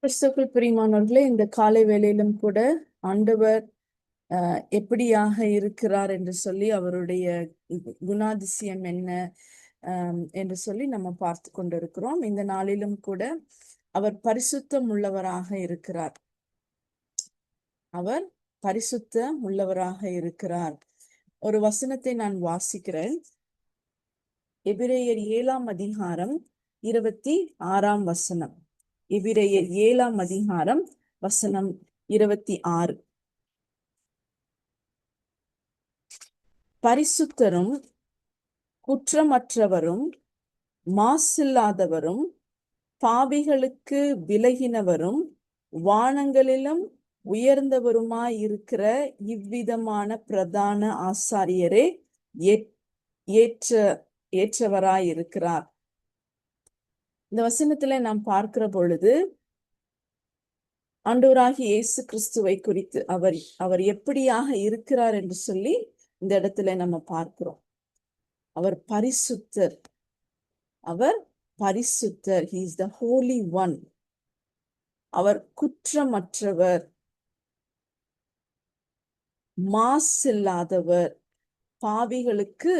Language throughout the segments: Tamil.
கிறிஸ்துவுக்குள் பிரியமானவர்களே, இந்த காலை வேளையிலும் கூட ஆண்டவர் எப்படியாக இருக்கிறார் என்று சொல்லி அவருடைய குணாதிசயம் என்ன என்று சொல்லி நம்ம பார்த்து கொண்டிருக்கிறோம். இந்த நாளிலும் கூட அவர் பரிசுத்தம் உள்ளவராக இருக்கிறார். அவர் பரிசுத்தம் உள்ளவராக இருக்கிறார். ஒரு வசனத்தை நான் வாசிக்கிறேன். எபிரேயர் 7ஆம் அதிகாரம் 26ஆம் வசனம். எபிரேயர் 7ஆம் அதிகாரம் வசனம் 26. பரிசுத்தரும் குற்றமற்றவரும் மாசில்லாதவரும் பாவிகளுக்கு விலகினவரும் வானங்களிலும் உயர்ந்தவருமாயிருக்கிற இவ்விதமான பிரதான ஆசாரியரே ஏற்றவராயிருக்கிறார். இந்த வசனத்துல நாம் பார்க்கிற பொழுது ஆண்டவராகிய இயேசு கிறிஸ்துவை குறித்து அவர் எப்படியாக இருக்கிறார் என்று சொல்லி இந்த இடத்துல நம்ம பார்க்கிறோம். அவர் பரிசுத்தர். அவர் பரிசுத்தர். He is the Holy One. அவர் குற்றமற்றவர், மாசில்லாதவர், பாவிகளுக்கு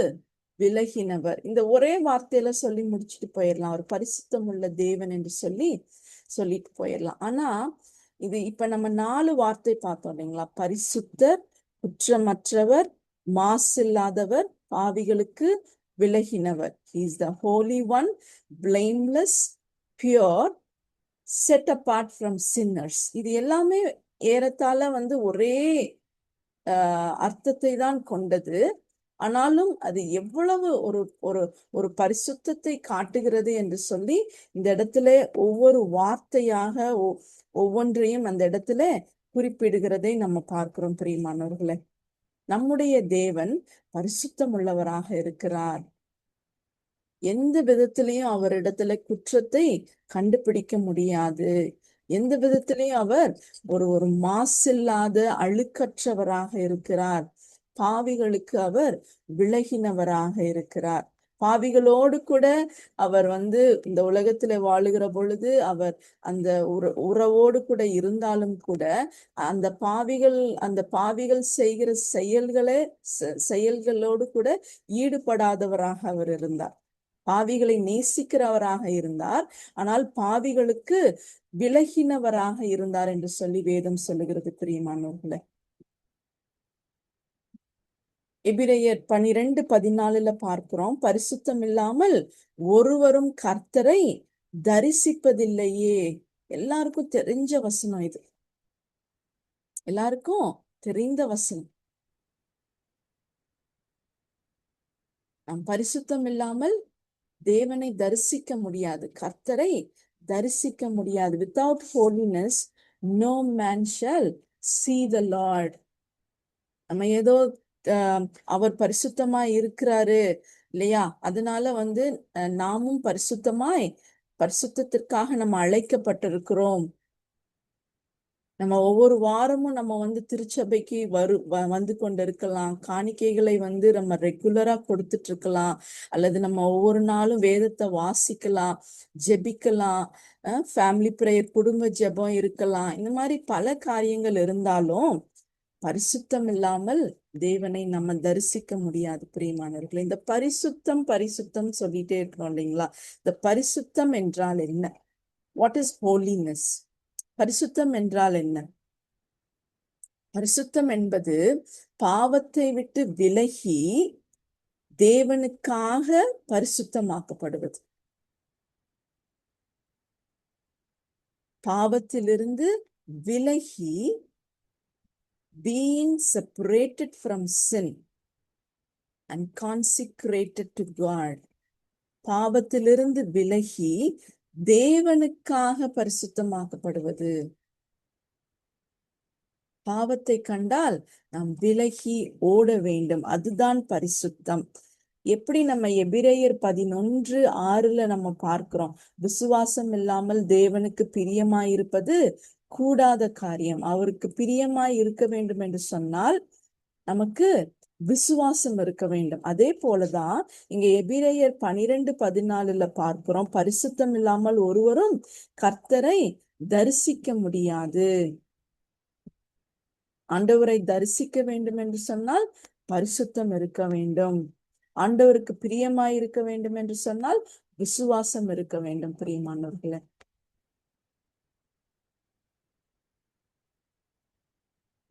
விலகினவர். இந்த ஒரே வார்த்தையில சொல்லி முடிச்சுட்டு போயிடலாம். அவர் பரிசுத்தம் உள்ள தேவன் என்று சொல்லிட்டு போயிடலாம். ஆனா இது இப்ப நம்ம 4 வார்த்தை பார்த்தோம் இல்லைங்களா? பரிசுத்தர், குற்றமற்றவர், மாசில்லாதவர், பாவிகளுக்கு விலகினவர். He is the Holy One, blameless, pure, set apart from sinners. இது எல்லாமே ஏறத்தாழ ஒரே அர்த்தத்தை தான் கொண்டது. ஆனாலும் அது எவ்வளவு ஒரு பரிசுத்தத்தை காட்டுகிறது என்று சொல்லி இந்த இடத்துல ஒவ்வொரு வார்த்தையாக ஒவ்வொன்றையும் அந்த இடத்துல குறிப்பிடுகிறதை நம்ம பார்க்கிறோம். பிரியமானவர்களே, நம்முடைய தேவன் பரிசுத்தம் உள்ளவராக இருக்கிறார். எந்த விதத்திலையும் அவரிடத்துல குற்றத்தை கண்டுபிடிக்க முடியாது. எந்த விதத்திலையும் அவர் ஒரு மாசில்லாத அழுக்கற்றவராக இருக்கிறார். பாவிகளுக்கு அவர் விலகினவராக இருக்கிறார். பாவிகளோடு கூட அவர் இந்த உலகத்துல வாழுகிற பொழுது அவர் அந்த உறவோடு கூட இருந்தாலும் கூட அந்த பாவிகள் செய்கிற செயல்களோடு கூட ஈடுபடாதவராக அவர் இருந்தார். பாவிகளை நேசிக்கிறவராக இருந்தார். ஆனால் பாவிகளுக்கு விலகினவராக இருந்தார் என்று சொல்லி வேதம் சொல்லுகிறது. பிரியமானவர்களே, எபிரேயர் 12:14 பார்க்கிறோம். பரிசுத்தம் இல்லாமல் ஒருவரும் கர்த்தரை தரிசிப்பதில்லையே. எல்லாருக்கும் தெரிஞ்ச வசனம் இது. எல்லாருக்கும் தெரிந்த வசனம். நாம் பரிசுத்தம் இல்லாமல் தேவனை தரிசிக்க முடியாது, கர்த்தரை தரிசிக்க முடியாது. Without holiness no man shall see the Lord. நம்ம ஏதோ அவர் பரிசுத்தமாய் இருக்கிறாரு இல்லையா, அதனால நாமும் பரிசுத்தத்திற்காக நம்ம அழைக்கப்பட்டிருக்கிறோம். நம்ம ஒவ்வொரு வாரமும் நம்ம திருச்சபைக்கு வந்து கொண்டிருக்கலாம். காணிக்கைகளை நம்ம ரெகுலரா கொடுத்துட்டு இருக்கலாம். அல்லது நம்ம ஒவ்வொரு நாளும் வேதத்தை வாசிக்கலாம், ஜெபிக்கலாம், ஃபேமிலி பிரேயர், குடும்ப ஜெபம் இருக்கலாம். இந்த மாதிரி பல காரியங்கள் இருந்தாலும் பரிசுத்தம் இல்லாமல் தேவனை நம்ம தரிசிக்க முடியாது. பிரியமானவர்களே, இந்த பரிசுத்தம் சொல்லிட்டே இருக்கிறோம் இல்லைங்களா? இந்த பரிசுத்தம் என்றால் என்ன? What is holiness? பரிசுத்தம் என்றால் என்ன? பரிசுத்தம் என்பது பாவத்தை விட்டு விலகி தேவனுக்காக பரிசுத்தமாக்கப்படுவது. பாவத்திலிருந்து விலகி, being separated from sin and consecrated to God. பாவத்திலிருந்து விலகி தேவனுக்காக பரிசுத்தமாக்கப்படுவது. பாவத்தை கண்டால் நாம் விலகி ஓட வேண்டும். அதுதான் பரிசுத்தம். எப்படி நம்ம எபிரேயர் 11:6 நம்ம பார்க்கிறோம். விசுவாசம் இல்லாமல் தேவனுக்கு பிரியமாயிருப்பது கூடாத காரியம். அவருக்கு பிரியமாய் இருக்க வேண்டும் என்று சொன்னால் நமக்கு விசுவாசம் இருக்க வேண்டும். அதே போலதான் இங்க எபிரேயர் 12:14 பார்க்கிறோம். பரிசுத்தம் இல்லாமல் ஒருவரும் கர்த்தரை தரிசிக்க முடியாது. ஆண்டவரை தரிசிக்க வேண்டும் என்று சொன்னால் பரிசுத்தம் இருக்க வேண்டும். ஆண்டவருக்கு பிரியமாய் இருக்க வேண்டும் என்று சொன்னால் விசுவாசம் இருக்க வேண்டும். பிரியமானவர்களே,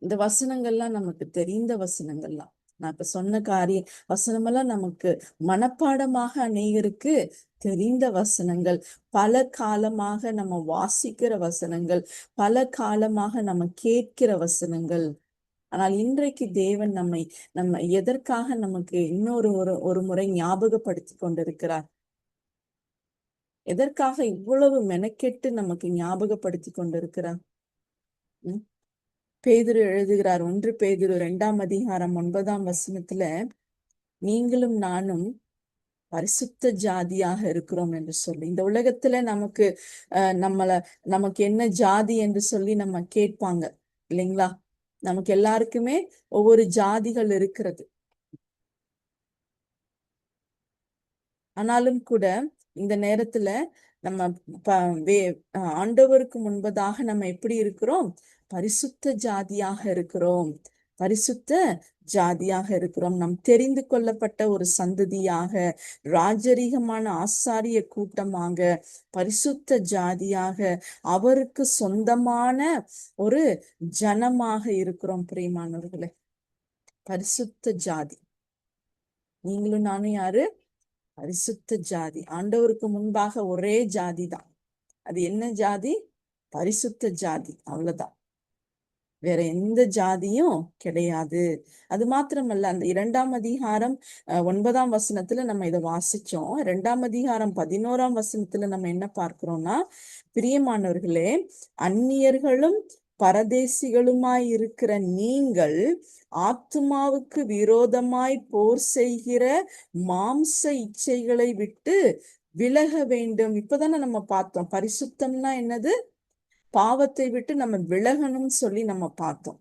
இந்த வசனங்கள்லாம் நமக்கு தெரிந்த வசனங்கள்லாம். நான் இப்ப சொன்ன வசனமெல்லாம் நமக்கு மனப்பாடமாக அநேகருக்கு தெரிந்த வசனங்கள், பல காலமாக நம்ம வாசிக்கிற வசனங்கள், பல காலமாக நம்ம கேட்கிற வசனங்கள். ஆனால் இன்றைக்கு தேவன் நம்ம எதற்காக நமக்கு இன்னொரு ஒரு முறை ஞாபகப்படுத்தி கொண்டிருக்கிறார்? எதற்காக இவ்வளவு மெனக்கெட்டு நமக்கு ஞாபகப்படுத்தி கொண்டிருக்கிறார்? பேதுரு எழுதுகிறார், 1 பேதுரு 2ஆம் அதிகாரம் 9ஆம் வசனத்துல, நீங்களும் நானும் பரிசுத்த ஜாதியாக இருக்கிறோம் என்று சொல்லி. இந்த உலகத்துல நமக்கு நமக்கு என்ன ஜாதி என்று சொல்லி நம்ம கேட்பாங்க இல்லைங்களா? நமக்கு எல்லாருக்குமே ஒவ்வொரு ஜாதிகள் இருக்கிறது. ஆனாலும் கூட இந்த நேரத்துல நம்ம ஆண்டவருக்கு முன்பதாக நம்ம எப்படி இருக்கிறோம்? பரிசுத்த ஜாதியாக இருக்கிறோம். பரிசுத்த ஜாதியாக இருக்கிறோம். நம் தெரிந்து கொள்ளப்பட்ட ஒரு சந்ததியாக, ராஜரீகமான ஆசாரிய கூட்டமாக, பரிசுத்த ஜாதியாக, அவருக்கு சொந்தமான ஒரு ஜனமாக இருக்கிறோம். பிரியமானவர்களே, பரிசுத்த ஜாதி. நீங்களும் நானும் யாரு? பரிசுத்த ஜாதி. ஆண்டவருக்கு முன்பாக ஒரே ஜாதி தான். அது என்ன ஜாதி? பரிசுத்த ஜாதி. அவ்வளவுதான், வேற எந்த ஜாதியும் கிடையாது. அது மாத்திரமல்ல, அந்த 2ஆம் அதிகாரம் 9ஆம் வசனத்துல நம்ம இதை வாசிச்சோம். 2ஆம் அதிகாரம் 11ஆம் வசனத்துல நம்ம என்ன பார்க்கிறோம்னா, பிரியமானவர்களே, அந்நியர்களும் பரதேசிகளுமாய் இருக்கிற நீங்கள் ஆத்துமாவுக்கு விரோதமாய் போர் செய்கிற மாம்ச இச்சைகளை விட்டு விலக வேண்டும். இப்பதானே நம்ம பார்த்தோம், பரிசுத்தம்னா என்னது? பாவத்தை விட்டு நம்ம விலகணும்னு சொல்லி நம்ம பார்த்தோம்.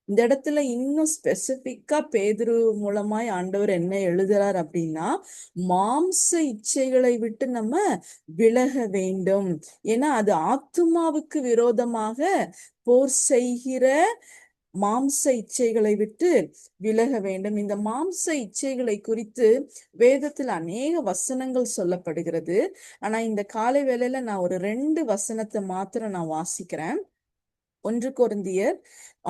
இந்த இடத்துல இன்னும் ஸ்பெசிபிக்கா பேதுரு மூலமாய் ஆண்டவர் என்ன எழுதுறார் அப்படின்னா, மாம்ச இச்சைகளை விட்டு நம்ம விலக வேண்டும். ஏன்னா அது ஆத்துமாவுக்கு விரோதமாக போர் செய்கிற மாம்ச இச்சைகளை விட்டு விலக வேண்டும். இந்த மாம்ச இச்சைகளை குறித்து வேதத்தில் அநேக வசனங்கள் சொல்லப்படுகிறது. ஆனா இந்த காலை வேளையில நான் ஒரு 2 வசனத்தை மாத்திரம் நான் வாசிக்கிறேன். 1 கொரிந்தியர்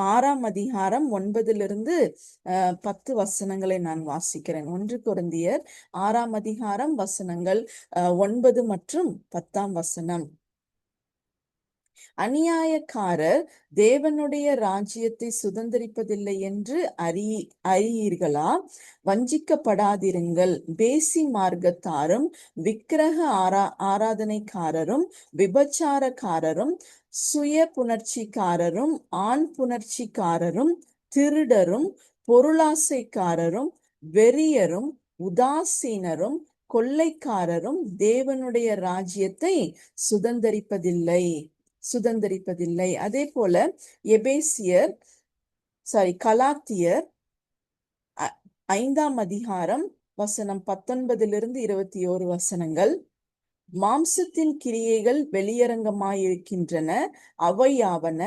6ஆம் அதிகாரம் 9லிருந்து 10 வசனங்களை நான் வாசிக்கிறேன். 1 கொரிந்தியர் 6ஆம் அதிகாரம் வசனங்கள் 9 மற்றும் 10ஆம் வசனம். அநியாயக்காரர் தேவனுடைய ராஜ்யத்தை சுதந்திரிப்பதில்லை என்று அறியீர்களா? வஞ்சிக்கப்படாதிருங்கள். பேசி மார்க்கத்தாரும், விக்கிரக ஆராதனைக்காரரும், விபச்சாரக்காரரும், சுய புணர்ச்சிக்காரரும், ஆண் புணர்ச்சிக்காரரும், திருடரும், பொருளாசைக்காரரும், வெறியரும், உதாசீனரும், கொள்ளைக்காரரும் தேவனுடைய ராஜ்யத்தை சுதந்திரிப்பதில்லை. அதே போல கலாத்தியர் 5ஆம் அதிகாரம் வசனம் 19லிருந்து 21 வசனங்கள். மாம்சத்தின் கிரியைகள் வெளியரங்கமாயிருக்கின்றன. அவையாவன: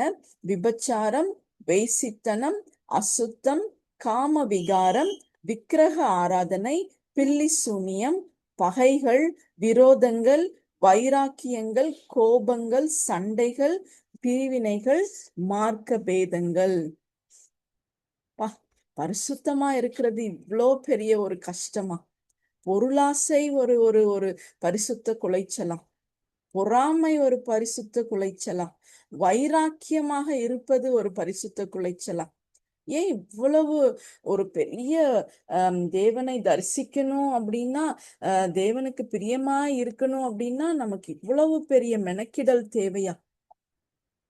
விபச்சாரம், வேசித்தனம், அசுத்தம், காம விகாரம், விக்கிரக ஆராதனை, பில்லி சூனியம், பகைகள், விரோதங்கள், வைராக்கியங்கள், கோபங்கள், சண்டைகள், பிரிவினைகள், மார்க்க பேதங்கள். பரிசுத்தமா இருக்கிறது இவ்வளோ பெரிய ஒரு கஷ்டமா? பொருளாசை ஒரு ஒரு ஒரு பரிசுத்த குலைச்சலாம், பொறாமை ஒரு பரிசுத்த குலைச்சலாம், வைராக்கியமாக இருப்பது ஒரு பரிசுத்த குலைச்சலாம். ஏன் இவ்வளவு ஒரு பெரிய தேவனை தரிசிக்கணும் அப்படின்னா, தேவனுக்கு பிரியமா இருக்கணும் அப்படின்னா நமக்கு இவ்வளவு பெரிய மெனக்கிடல் தேவையா?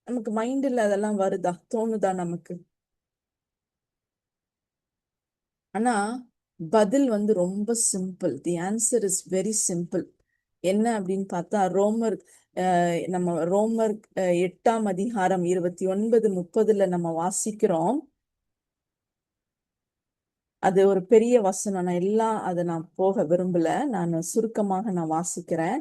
நமக்கு மைண்ட்ல அதெல்லாம் வருதா, தோணுதா நமக்கு? ஆனா பதில் ரொம்ப simple. The answer is very simple. என்ன அப்படின்னு பார்த்தா, நம்ம ரோமர் 8ஆம் அதிகாரம் 29, 30ல நம்ம வாசிக்கிறோம். அது ஒரு பெரிய வசனம். நான் அதை நான் போக விரும்பல. நான் சுருக்கமாக நான் வாசிக்கிறேன்.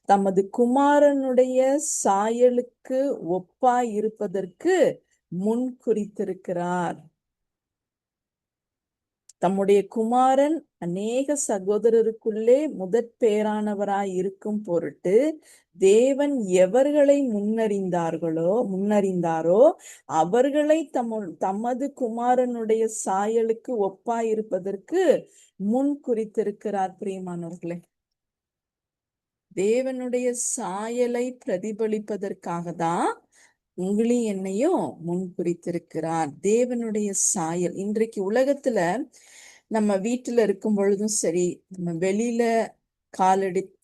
தமது குமாரனுடைய சாயலுக்கு ஒப்பாய் இருப்பதற்கு முன் குறித்திருக்கிறார். தம்முடைய குமாரன் அநேக சகோதரருக்குள்ளே முதற் பேரானவராய் இருக்கும் பொருட்டு தேவன் எவர்களை முன்னறிந்தாரோ அவர்களை தமது குமாரனுடைய சாயலுக்கு ஒப்பாயிருப்பதற்கு முன் குறித்திருக்கிறார். பிரியமானவர்களே, தேவனுடைய சாயலை பிரதிபலிப்பதற்காக தான் உங்களையும் என்னையும் முன் குறித்திருக்கிறார். தேவனுடைய சாயல். இன்றைக்கு உலகத்துல நம்ம வீட்டுல இருக்கும் பொழுதும் சரி, நம்ம வெளியில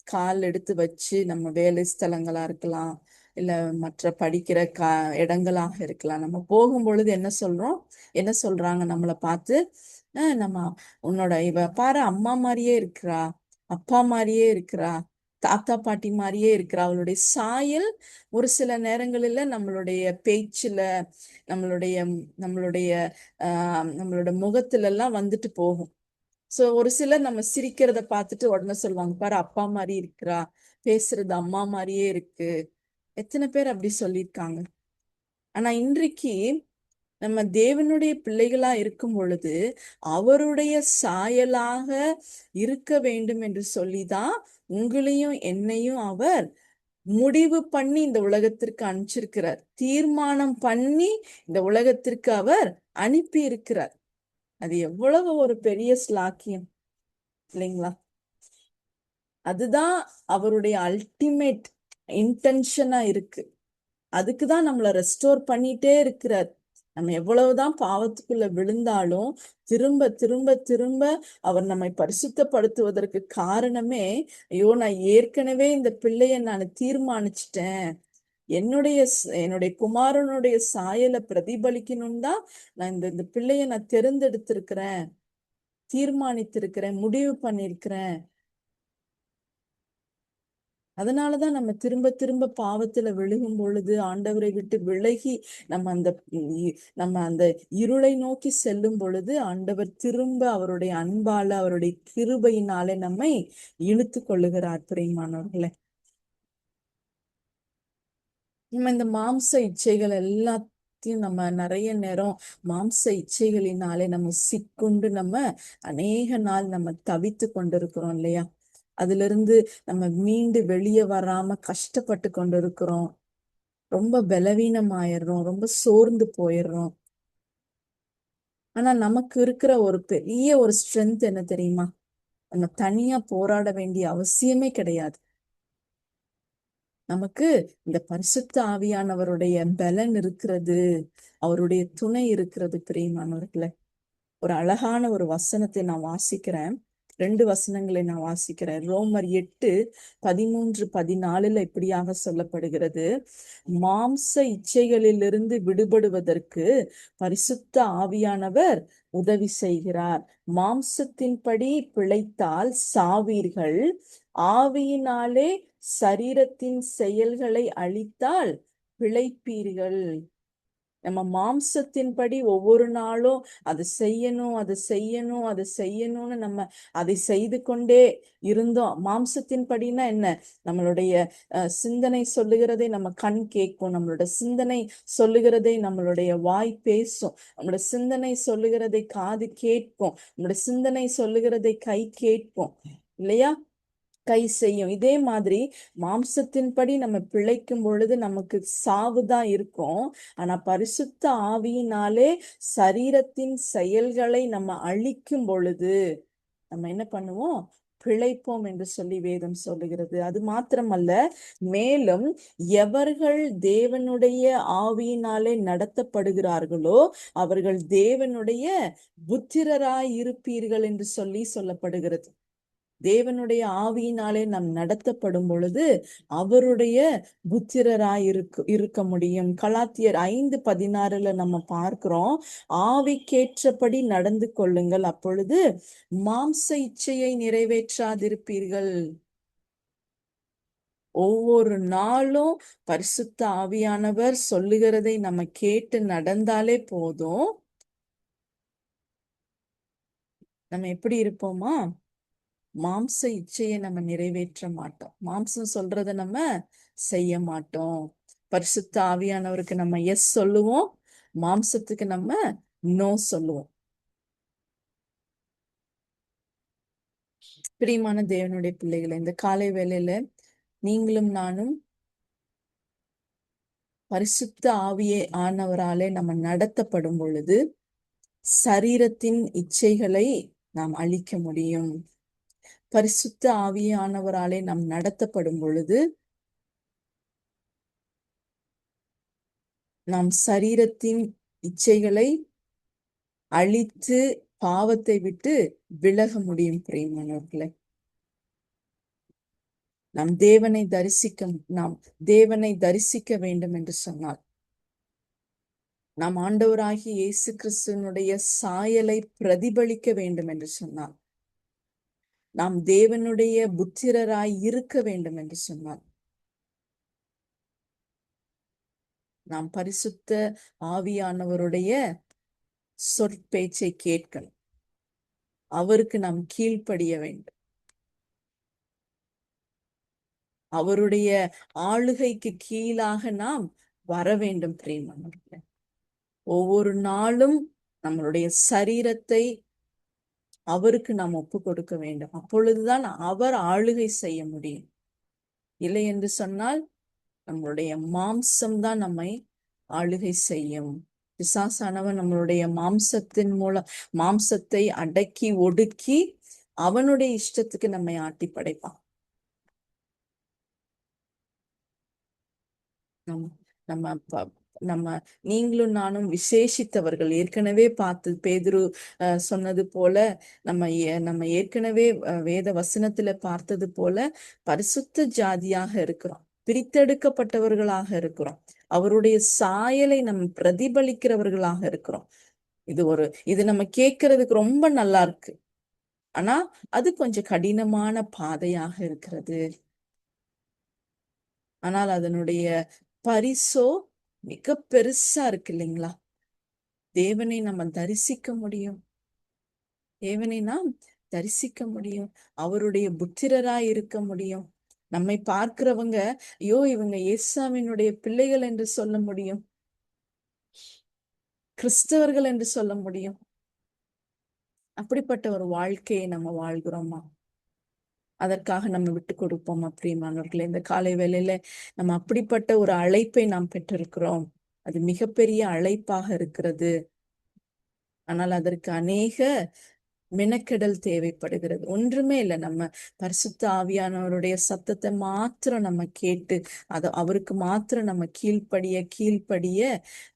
கால் எடுத்து வச்சு நம்ம வேலை ஸ்தலங்களா இருக்கலாம், இல்ல மற்ற படிக்கிற இடங்களாக இருக்கலாம். நம்ம போகும் பொழுது என்ன சொல்றாங்க நம்மளை பார்த்து? நம்ம உன்னோட இவ பாரு, அம்மா மாதிரியே இருக்கிறா, அப்பா மாதிரியே இருக்கிறா, தாத்தா பாட்டி மாதிரியே இருக்கிறா. அவளுடைய சாயல் ஒரு சில நேரங்களில நம்மளுடைய பேச்சுல, நம்மளுடைய நம்மளுடைய நம்மளோட முகத்துல எல்லாம் வந்துட்டு போகும். சோ ஒரு சிலர் நம்ம சிரிக்கிறத பார்த்துட்டு உடனே சொல்லுவாங்க, பாரு அப்பா மாதிரி இருக்கிறா, பேசுறது அம்மா மாதிரியே இருக்கு. எத்தனை பேர் அப்படி சொல்லியிருக்காங்க? ஆனா இன்றைக்கு நம்ம தேவனுடைய பிள்ளைகளா இருக்கும் பொழுது அவருடைய சாயலாக இருக்க வேண்டும் என்று சொல்லிதான் உங்களையும் என்னையும் அவர் முடிவு பண்ணி இந்த உலகத்திற்கு அனுப்பிச்சிருக்கிறார். தீர்மானம் பண்ணி இந்த உலகத்திற்கு அவர் அனுப்பி இருக்கிறார். அது எவ்வளவு ஒரு பெரிய ஸ்லாக்கியம் இல்லைங்களா? அதுதான் அவருடைய அல்டிமேட் இன்டென்ஷனா இருக்கு. அதுக்குதான் நம்மளை ரெஸ்டோர் பண்ணிட்டே இருக்கிறார். நம்ம எவ்வளவுதான் பாவத்துக்குள்ள விழுந்தாலும் திரும்ப திரும்ப திரும்ப அவர் நம்மை பரிசுத்தப்படுத்துவதற்கு காரணமே, ஐயோ நான் ஏற்கனவே இந்த பிள்ளைய நான் தீர்மானிச்சிட்டேன், என்னுடைய குமாரனுடைய சாயலை பிரதிபலிக்கணும் தான் நான் இந்த பிள்ளைய நான் தெரிந்தெடுத்திருக்கிறேன், தீர்மானித்திருக்கிறேன், முடிவு பண்ணிருக்கிறேன். அதனாலதான் நம்ம திரும்ப திரும்ப பாவத்துல விழுகும் பொழுது, ஆண்டவரை விட்டு விலகி நம்ம அந்த இருளை நோக்கி செல்லும் பொழுது ஆண்டவர் திரும்ப அவருடைய அன்பால, அவருடைய கிருபையினாலே நம்மை இழுத்து கொள்ளுகிறார். பிரியமானவர்களே, நம்ம இந்த மாம்ச இச்சைகள் எல்லாத்தையும் நம்ம நிறைய நேரம் மாம்ச இச்சைகளினாலே நம்ம சிக்குண்டு நம்ம அநேக நாள் நம்ம தவித்து கொண்டிருக்கிறோம் இல்லையா? அதுல இருந்து நம்ம மீண்டு வெளியே வராம கஷ்டப்பட்டு கொண்டிருக்கிறோம். ரொம்ப பலவீனமாயிடுறோம், ரொம்ப சோர்ந்து போயிடுறோம். ஆனா நமக்கு இருக்கிற ஒரு பெரிய ஒரு ஸ்ட்ரென்த் என்ன தெரியுமா? நம்ம தனியா போராட வேண்டிய அவசியமே கிடையாது. நமக்கு இந்த பரிசுத்த ஆவியானவருடைய பலன் இருக்கிறது, அவருடைய துணை இருக்கிறது. பிரியமானவர்களே, ஒரு அழகான ஒரு வசனத்தை நான் வாசிக்கிறேன். 2 வசனங்களை நான் வாசிக்கிறேன். ரோமர் 8:13-14 இப்படியாக சொல்லப்படுகிறது, மாம்ச இச்சைகளிலிருந்து விடுபடுவதற்கு பரிசுத்த ஆவியானவர் உதவி செய்கிறார். மாம்சத்தின்படி பிழைத்தால் சாவீர்கள், ஆவியினாலே சரீரத்தின் செயல்களை அழித்தால் பிழைப்பீர்கள். நம்ம மாம்சத்தின்படி ஒவ்வொரு நாளும் அதை செய்யணும்னு நம்ம அதை செய்து கொண்டே இருந்தோம். மாம்சத்தின்படினா என்ன? நம்மளுடைய சிந்தனை சொல்லுகிறதை நம்ம கண் கேட்கும், நம்மளோட சிந்தனை சொல்லுகிறதை நம்மளுடைய வாய் பேசும், நம்மளோட சிந்தனை சொல்லுகிறதை காது கேட்கும், நம்மளோட சிந்தனை சொல்லுகிறதை கை கேட்கும் இல்லையா? கை செய்யும். இதே மாதிரி மாம்சத்தின்படி நம்ம பிழைக்கும் பொழுது நமக்கு சாவுதான் இருக்கும். ஆனா பரிசுத்த ஆவியினாலே சரீரத்தின் செயல்களை நம்ம அழிக்கும் பொழுது நம்ம என்ன பண்ணுவோம்? பிழைப்போம் என்று சொல்லி வேதம் சொல்லுகிறது. அது மாத்திரமல்ல, மேலும் எவர்கள் தேவனுடைய ஆவியினாலே நடத்தப்படுகிறார்களோ அவர்கள் தேவனுடைய புத்திரராய் இருப்பீர்கள் என்று சொல்லப்படுகிறது. தேவனுடைய ஆவியினாலே நாம் நடத்தப்படும் பொழுது அவருடைய புத்திரராய் இருக்க முடியும். கலாத்தியர் 5:16 நம்ம பார்க்கிறோம், ஆவிக்கேற்றபடி நடந்து கொள்ளுங்கள், அப்பொழுது மாம்ச இச்சையை நிறைவேற்றாதிருப்பீர்கள். ஒவ்வொரு நாளும் பரிசுத்த ஆவியானவர் சொல்லுகிறதை நம்ம கேட்டு நடந்தாலே போதும், நம்ம எப்படி இருப்போமா? மாம்ச இச்சையை நம்ம நிறைவேற்ற மாட்டோம். மாம்சம் சொல்றத நம்ம செய்ய மாட்டோம். பரிசுத்த ஆவியானவருக்கு நம்ம எஸ் சொல்லுவோம், மாம்சத்துக்கு நம்ம நோ சொல்லுவோம். பிரியமான தேவனுடைய பிள்ளைகளை, இந்த காலை வேளையில நீங்களும் நானும் பரிசுத்த ஆவியே ஆனவராலே நம்ம நடத்தப்படும் பொழுது சரீரத்தின் இச்சைகளை நாம் அழிக்க முடியும். பரிசுத்த ஆவியானவராலே நாம் நடத்தப்படும் பொழுது நாம் சரீரத்தின் இச்சைகளை அழித்து பாவத்தை விட்டு விலக முடியும். பிரியமானவர்களே, நாம் தேவனை தரிசிக்க வேண்டும் என்று சொன்னால், நாம் ஆண்டவராகிய இயேசு கிறிஸ்துவனுடைய சாயலை பிரதிபலிக்க வேண்டும் என்று சொன்னால், நாம் தேவனுடைய புத்திரராய் இருக்க வேண்டும் என்று சொன்னால், நாம் பரிசுத்த ஆவியானவருடைய சொற்பேச்சை கேட்கணும். அவருக்கு நாம் கீழ்ப்படிய வேண்டும். அவருடைய ஆளுகைக்கு கீழாக நாம் வர வேண்டும். பிரியமானவர்களே, ஒவ்வொரு நாளும் நம்மளுடைய சரீரத்தை அவருக்கு நாம் ஒப்பு கொடுக்க வேண்டும். அப்பொழுதுதான் அவர் ஆளுகை செய்ய முடியும். இல்லை என்று சொன்னால் நம்மளுடைய மாம்சம்தான் நம்மை ஆளுகை செய்யும். பிசாசானவன் நம்மளுடைய மாம்சத்தை அடக்கி ஒடுக்கி அவனுடைய இஷ்டத்துக்கு நம்மை ஆட்டி படைப்பான். நம்ம நீங்களும் நானும் விசேஷித்தவர்கள். ஏற்கனவே பார்த்து பேதுரு சொன்னது போல, நம்ம ஏற்கனவே வேத வசனத்துல பார்த்தது போல பரிசுத்த ஜாதியாக இருக்கிறோம், பிரித்தெடுக்கப்பட்டவர்களாக இருக்கிறோம், அவருடைய சாயலை நம்ம பிரதிபலிக்கிறவர்களாக இருக்கிறோம். இது நம்ம கேட்கறதுக்கு ரொம்ப நல்லா இருக்கு. ஆனா அது கொஞ்சம் கடினமான பாதையாக இருக்கிறது. ஆனால் அதனுடைய பரிசோ மிக பெருசா இருக்கு இல்லைங்களா? தேவனை நம்ம தரிசிக்க முடியும். தேவனை நாம் தரிசிக்க முடியும். அவருடைய புத்திரராய் இருக்க முடியும். நம்மை பார்க்கிறவங்க, ஐயோ இவங்க இயேசுவினுடைய பிள்ளைகள் என்று சொல்ல முடியும், கிறிஸ்தவர்கள் என்று சொல்ல முடியும். அப்படிப்பட்ட ஒரு வாழ்க்கையை நம்ம வாழ்கிறோமா? அதற்காக நம்ம விட்டு கொடுப்போம். பிரியமானவர்களே, இந்த காலை வேளையில நம்ம அப்படிப்பட்ட ஒரு அழைப்பை நாம் பெற்றிருக்கிறோம். அது மிகப்பெரிய அழைப்பாக இருக்கிறது. ஆனால் அதற்கு அநேக மெனக்கெடல் தேவைப்படுகிறது. ஒன்றுமே இல்லை, நம்ம பரிசுத்த ஆவியானவருடைய சத்தத்தை மாத்திரம் நம்ம கேட்டு அவருக்கு மாத்திரம் நம்ம கீழ்ப்படிய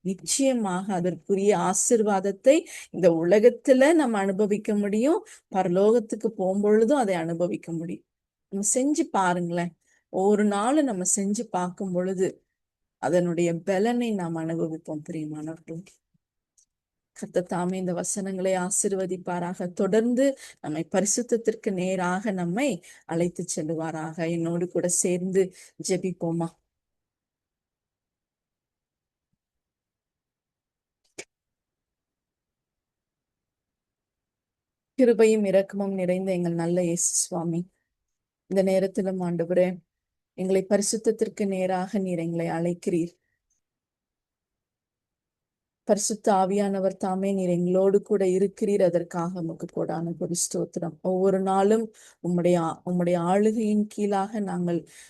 நிச்சயமாக அதற்குரிய ஆசீர்வாதத்தை இந்த உலகத்துல நம்ம அனுபவிக்க முடியும். பரலோகத்துக்கு போகும்பொழுதும் அதை அனுபவிக்க முடியும். நம்ம செஞ்சு பாருங்களேன். ஒவ்வொரு நாளும் நம்ம செஞ்சு பார்க்கும் பொழுது அதனுடைய பலனை நாம் அனுபவிப்போம். பிரியமானவர்கள், கர்த்தர் தாமே இந்த வசனங்களை ஆசீர்வதிப்பாராக. தொடர்ந்து நம்மை பரிசுத்தத்திற்கு நேராக நம்மை அழைத்து செல்லுவாராக. என்னோடு கூட சேர்ந்து ஜெபிப்போமா? கிருபையும் இரக்கமும் நிறைந்த எங்கள் நல்ல இயேசு சுவாமி, இந்த நேரத்திலும் ஆண்டவரே, எங்களை பரிசுத்தத்திற்கு நேராக நீர் எங்களை அழைக்கிறீர். பரிசுத்த ஆவியானவர் தாமே நீர் எங்களோடு கூட இருக்கிறீர். அதற்காக உமக்கு கோடான கொடி ஸ்தோத்திரம். ஒவ்வொரு நாளும் உம்முடைய ஆளுகையின் கீழாக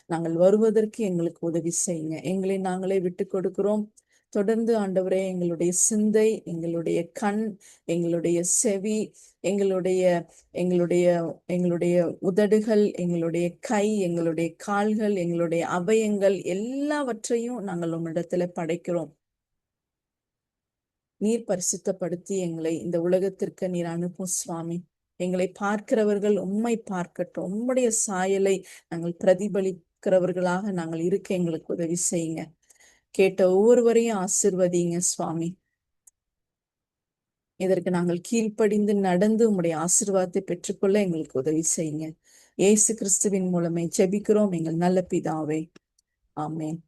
நாங்கள் வருவதற்கு எங்களுக்கு உதவி செய்யுங்க. எங்களை நாங்களே விட்டு கொடுக்கிறோம். தொடர்ந்து ஆண்டவரே, எங்களுடைய சிந்தை, எங்களுடைய கண், எங்களுடைய செவி, எங்களுடைய எங்களுடைய எங்களுடைய உதடுகள், எங்களுடைய கை, எங்களுடைய கால்கள், எங்களுடைய அவயங்கள் எல்லாவற்றையும் நாங்கள் உம்மிடத்துல படைக்கிறோம். நீர் பரிசுத்தப்படுத்தி எங்களை இந்த உலகத்திற்கு நீர் அனுப்பும் சுவாமி. எங்களை பார்க்கிறவர்கள் உம்மை பார்க்கட்டும். உம்முடைய சாயலை நாங்கள் பிரதிபலிக்கிறவர்களாக நாங்கள் இருக்க எங்களுக்கு உதவி செய்யுங்க. கேட்ட ஒவ்வொருவரையும் ஆசிர்வதிங்க சுவாமி. இதற்கு நாங்கள் கீழ்ப்படிந்து நடந்து உம்முடைய ஆசீர்வாதத்தை பெற்றுக்கொள்ள எங்களுக்கு உதவி செய்யுங்க. இயேசு கிறிஸ்துவின் மூலமே ஜெபிக்கிறோம் எங்கள் நல்ல பிதாவே. ஆமென்.